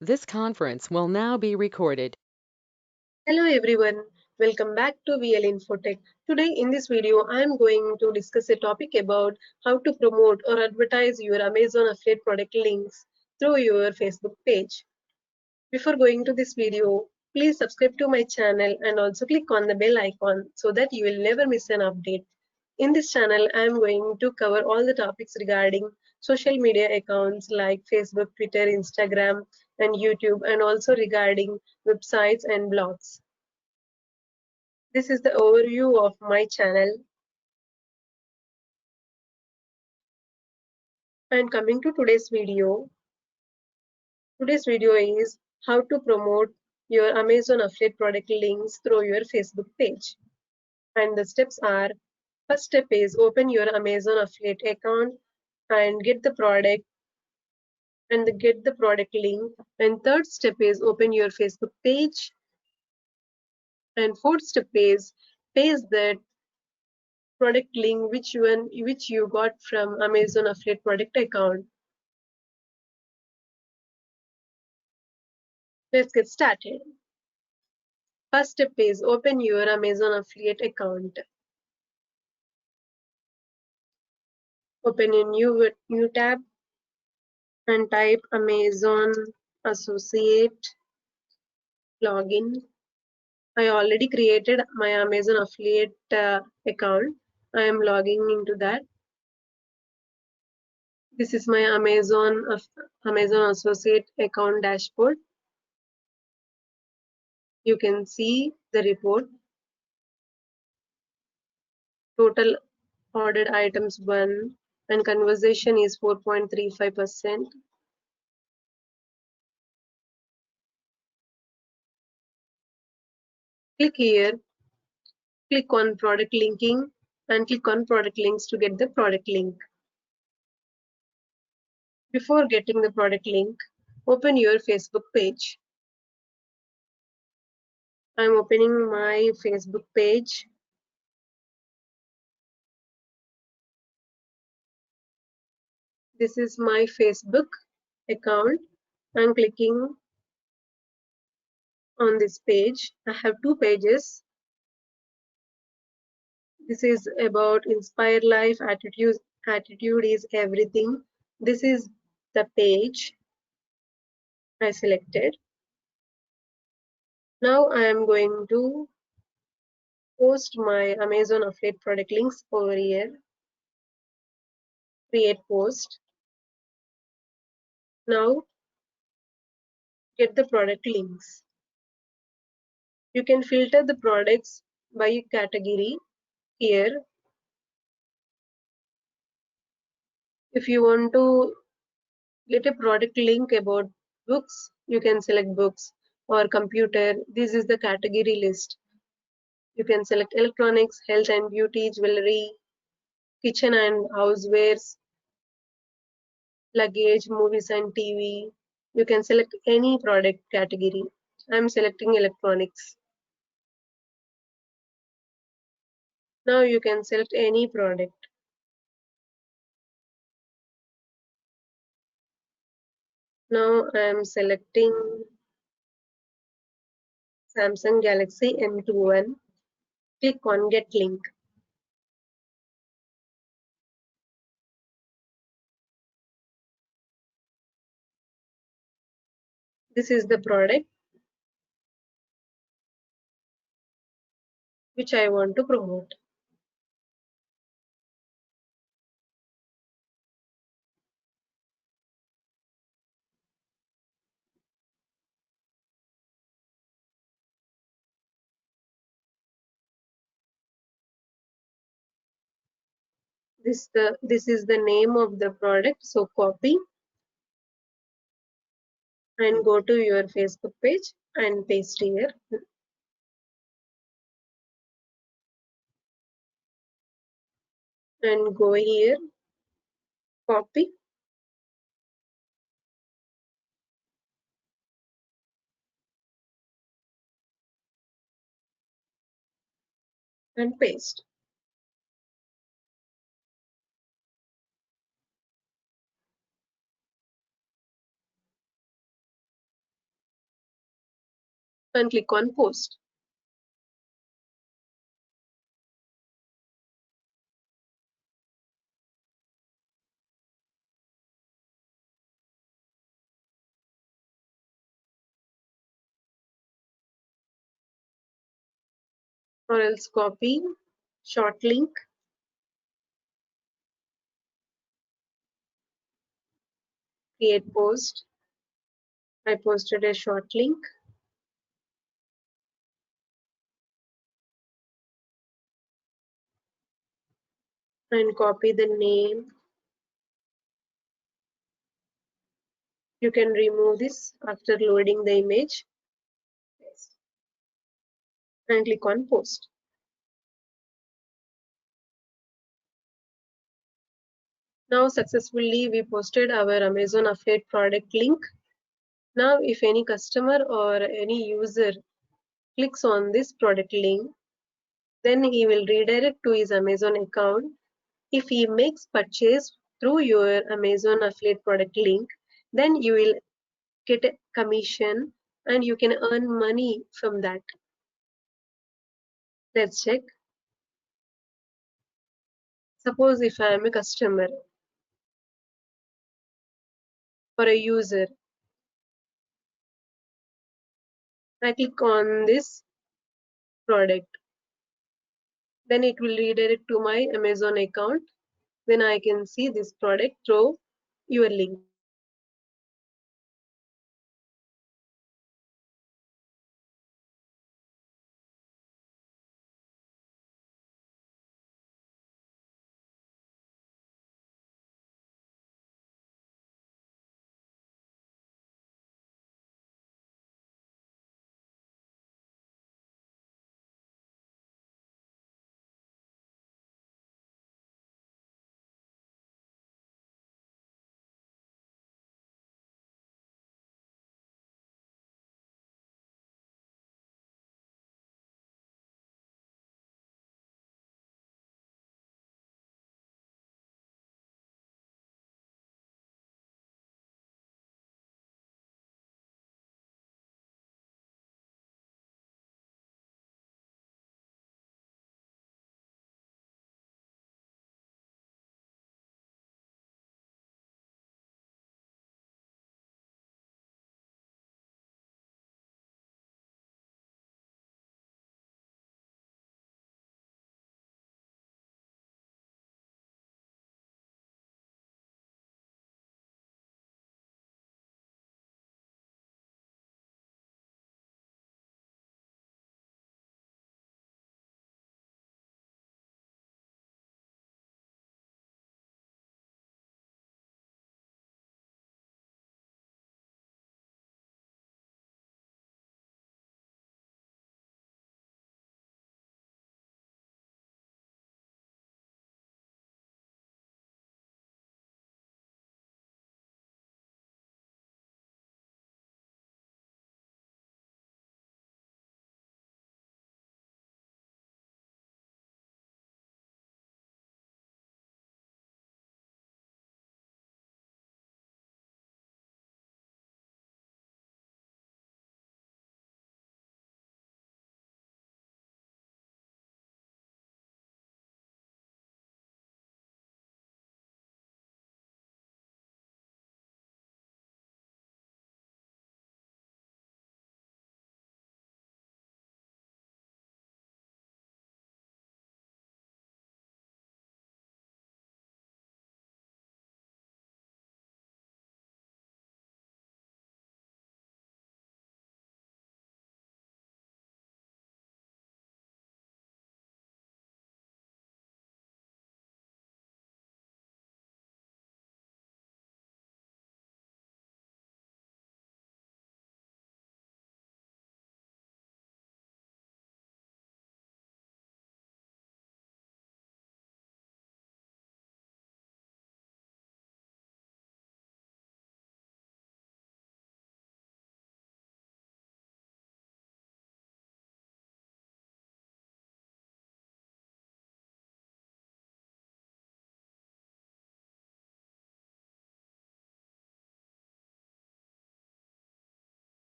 This conference will now be recorded. Hello everyone, welcome back to VL Infotech. Today in this video, I am going to discuss a topic about how to promote or advertise your Amazon affiliate product links through your Facebook page. Before going to this video, please subscribe to my channel and also click on the bell icon so that you will never miss an update. In this channel, I am going to cover all the topics regarding social media accounts like Facebook, Twitter, Instagram, and YouTube, and also regarding websites and blogs. This is the overview of my channel. And coming to today's video is how to promote your Amazon affiliate product links through your Facebook page. And the steps are, first step is open your Amazon affiliate account and get the product link. And third step is open your Facebook page. And fourth step is paste that product link which you got from Amazon affiliate product account. Let's get started. First step is open your Amazon affiliate account. Open a new tab and type Amazon Associate Login. I already created my Amazon affiliate account. I am logging into that. This is my Amazon Associate account dashboard. You can see the report. Total ordered items 1 and conversion is 4.35%. Click here, click on product linking and click on product links to get the product link. Before getting the product link, open your Facebook page. I'm opening my Facebook page. This is my Facebook account. I'm clicking on this page. I have two pages. This is about Inspirelife, attitude is everything. This is the page I selected. Now I am going to post my Amazon affiliate product links over here. Create post. Now get the product links. You can filter the products by category here. If you want to get a product link about books, you can select books or computer. This is the category list. You can select electronics, health and beauty, jewelry, kitchen and housewares, luggage, movies and TV. You can select any product category. I'm selecting electronics. Now you can select any product. Now I am selecting Samsung Galaxy M21. Click on Get Link. This is the product which I want to promote. This is the name of the product. So copy and go to your Facebook page and paste here. And go here, copy and paste. and click on post. Or else copy short link, create post. I posted a short link. And copy the name. You can remove this after loading the image. And click on post. Now successfully we posted our Amazon affiliate product link. Now if any customer or any user clicks on this product link, then he will redirect to his Amazon account. If he makes purchase through your Amazon affiliate product link, then you will get a commission and you can earn money from that. Let's check. Suppose if I am a customer or a user, I click on this product, then it will redirect to my Amazon account. Then I can see this product through your link.